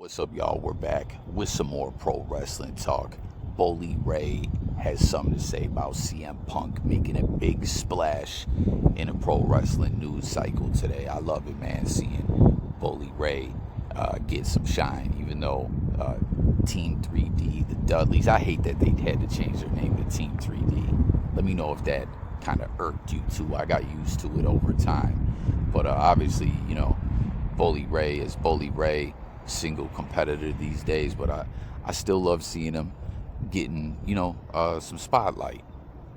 What's up, y'all? We're back with some more pro wrestling talk. Bully Ray has something to say about CM Punk making a big splash in a pro wrestling news cycle today. I love it, man, seeing Bully Ray get some shine, even though Team 3D, the Dudleys, I hate that they had to change their name to Team 3D. Let me know if that kind of irked you too. I got used to it over time. But obviously, you know, Bully Ray is Bully Ray, single competitor these days, but I still love seeing him getting, some spotlight.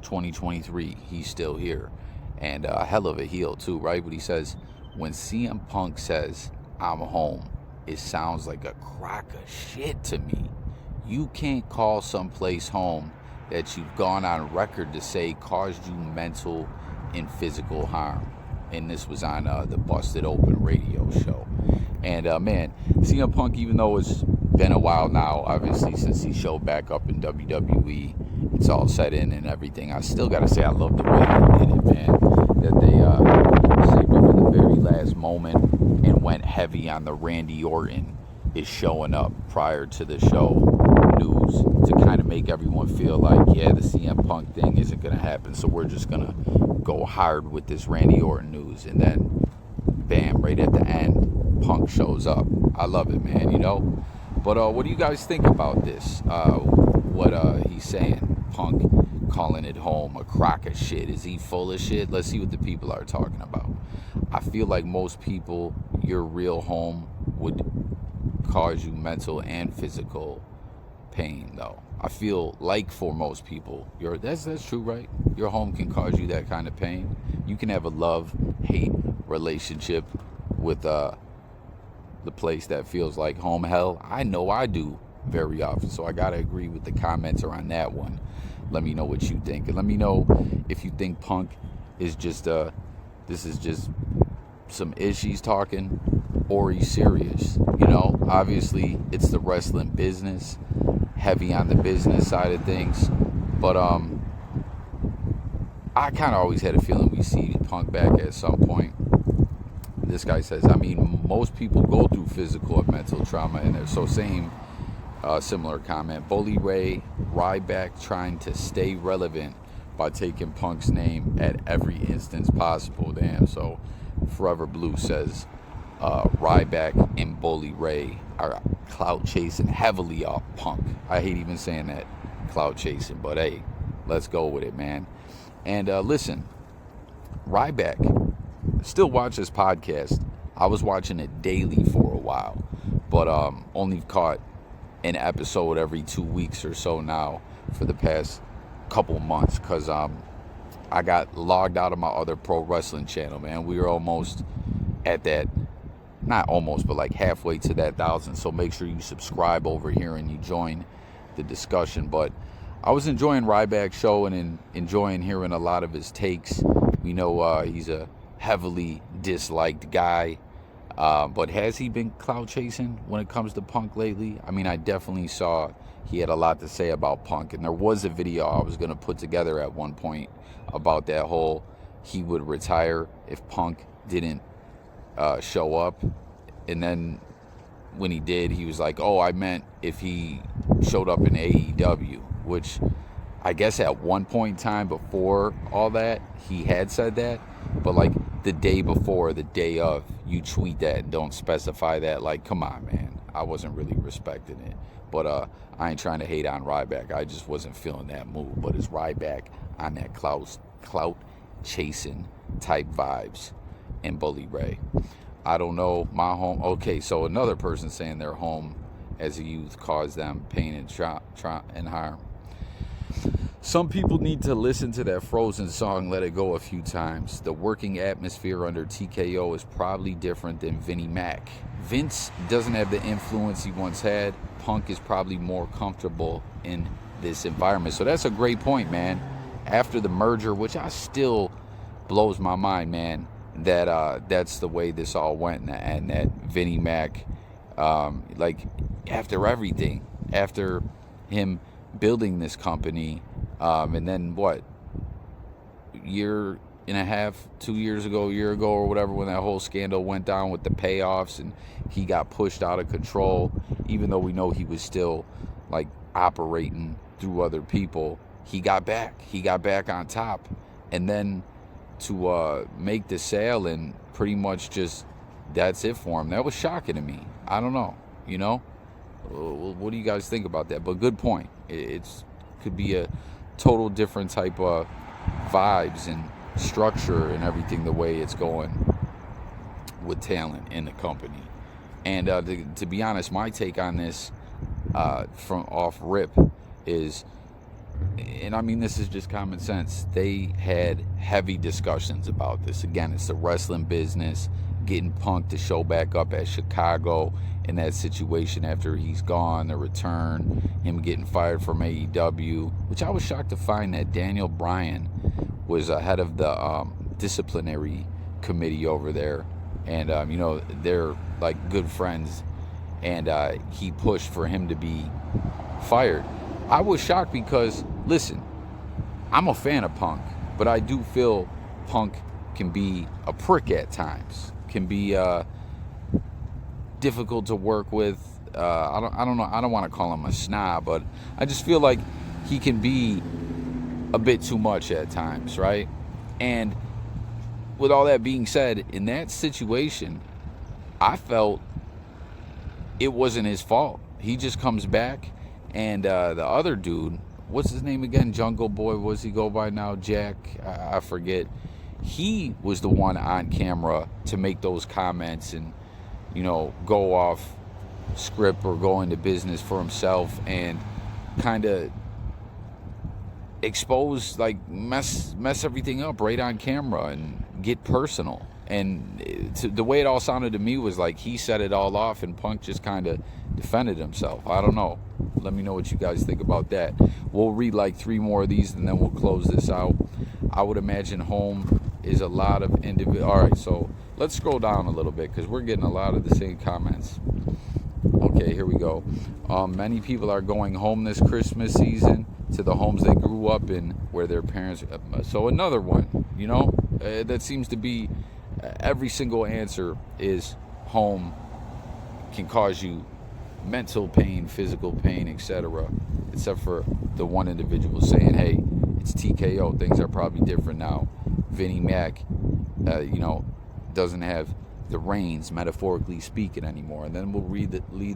2023, he's still here, and a hell of a heel too, right? But he says, when CM Punk says, I'm home, it sounds like a crock of shit to me. You can't call someplace home that you've gone on record to say caused you mental and physical harm. And this was on the Busted Open radio show. And man, CM Punk, even though it's been a while now, obviously, since he showed back up in WWE, it's all set in and everything, I still gotta say I love the way they did it, man. That they saved it for the very last moment and went heavy on the Randy Orton is showing up prior to the show news to kind of make everyone feel like, yeah, the CM Punk thing isn't gonna happen, so we're just gonna go hard with this Randy Orton news. And then bam, right at the end, Punk shows up. I love it, man, But what do you guys think about this? What he's saying, Punk calling it home a crock of shit. Is he full of shit? Let's see what the people are talking about. I feel like most people, your real home would cause you mental and physical pain, though. I feel like for most people, that's true, right? Your home can cause you that kind of pain. You can have a love-hate relationship with the place that feels like home. Hell, I know I do very often, so I gotta agree with the commenter on that one. Let me know what you think, and let me know if you think Punk is just this is just some issues talking, or he's serious. Obviously it's the wrestling business, heavy on the business side of things, but I kind of always had a feeling we see Punk back at some point. This guy says, most people go through physical and mental trauma in there. So same, similar comment. Bully Ray, Ryback trying to stay relevant by taking Punk's name at every instance possible. Damn. So Forever Blue says, Ryback and Bully Ray are clout chasing heavily off Punk. I hate even saying that, clout chasing, but hey, let's go with it, man. And listen, Ryback, still watch this podcast. I was watching it daily for a while, but only caught an episode every 2 weeks or so now for the past couple months, because I got logged out of my other pro wrestling channel, man. We were almost at that, not almost, but like halfway to that 1,000. So make sure you subscribe over here and you join the discussion. But I was enjoying Ryback's show and enjoying hearing a lot of his takes. We know he's a heavily disliked guy, but has he been clout chasing when it comes to Punk lately? I definitely saw he had a lot to say about Punk, and there was a video I was going to put together at one point about that whole he would retire if Punk didn't show up, and then when he did, he was like, oh, I meant if he showed up in AEW, which I guess at one point in time before all that, he had said that, but like the day before, the day of, you tweet that and don't specify that. Like, come on, man. I wasn't really respecting it. But I ain't trying to hate on Ryback. I just wasn't feeling that move. But it's Ryback on that clout chasing type vibes and Bully Ray. I don't know, my home. Okay, so another person saying their home as a youth caused them pain and harm. Some people need to listen to that Frozen song, Let It Go, a few times. The working atmosphere under TKO is probably different than Vinnie Mac. Vince doesn't have the influence he once had. Punk is probably more comfortable in this environment. So that's a great point, man. After the merger, which I still blows my mind, man, that that's the way this all went, and that Vinnie Mac, like after everything, after him building this company, and then what, year and a half, 2 years ago, a year ago or whatever, when that whole scandal went down with the payoffs and he got pushed out of control, even though we know he was still like operating through other people, he got back on top. And then to make the sale and pretty much just that's it for him, that was shocking to me. I don't know, what do you guys think about that? But good point. It's could be a total different type of vibes and structure and everything the way it's going with talent in the company. And to be honest, my take on this from off rip is, and I mean this is just common sense, they had heavy discussions about this. Again, it's the wrestling business, getting Punk to show back up at Chicago in that situation after he's gone, the return, him getting fired from AEW, which I was shocked to find that Bryan was head of the disciplinary committee over there. And, they're like good friends. And he pushed for him to be fired. I was shocked because, listen, I'm a fan of Punk, but I do feel Punk can be a prick at times, can be difficult to work with. I don't know. I don't want to call him a snob, but I just feel like he can be a bit too much at times, right? And with all that being said, in that situation, I felt it wasn't his fault. He just comes back, and the other dude, what's his name again? Jungle Boy, what's he go by now? Jack? I forget. He was the one on camera to make those comments and, go off script or go into business for himself and kind of expose, like mess everything up right on camera and get personal. And the way it all sounded to me was like he set it all off and Punk just kind of defended himself. I don't know. Let me know what you guys think about that. We'll read like 3 more of these and then we'll close this out. I would imagine home is a lot of individual. All right, so let's scroll down a little bit because we're getting a lot of the same comments. Okay, here we go. Many people are going home this Christmas season to the homes they grew up in where their parents. So another one, that seems to be every single answer is home can cause you mental pain, physical pain, etc. Except for the one individual saying, hey, it's TKO. Things are probably different now. Vinnie Mac, doesn't have the reins, metaphorically speaking, anymore. And then we'll read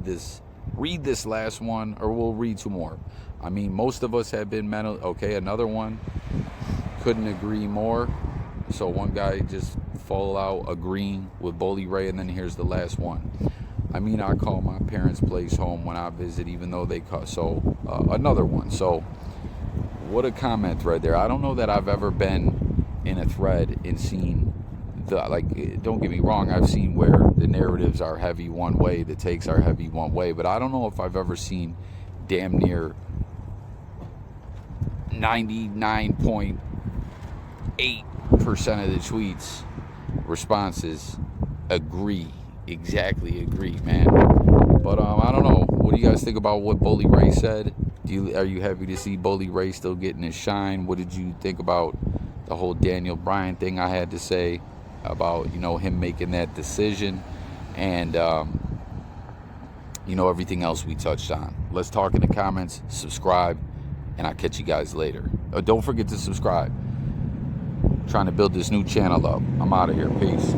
this last one, or we'll read 2 more. I mean, most of us have been mental. Okay, another one. Couldn't agree more. So one guy just fall out agreeing with Bully Ray, and then here's the last one. I mean, I call my parents' place home when I visit, even though they call. So another one. So what a comment thread there. I don't know that I've ever been in a thread and seen don't get me wrong, I've seen where the narratives are heavy one way, the takes are heavy one way, but I don't know if I've ever seen damn near 99.8% of the tweets responses exactly agree, man. But I don't know. What do you guys think about what Bully Ray said? Are you happy to see Bully Ray still getting his shine? What did you think about the whole Daniel Bryan thing I had to say about, him making that decision and, everything else we touched on? Let's talk in the comments, subscribe, and I'll catch you guys later. Don't forget to subscribe. I'm trying to build this new channel up. I'm out of here. Peace.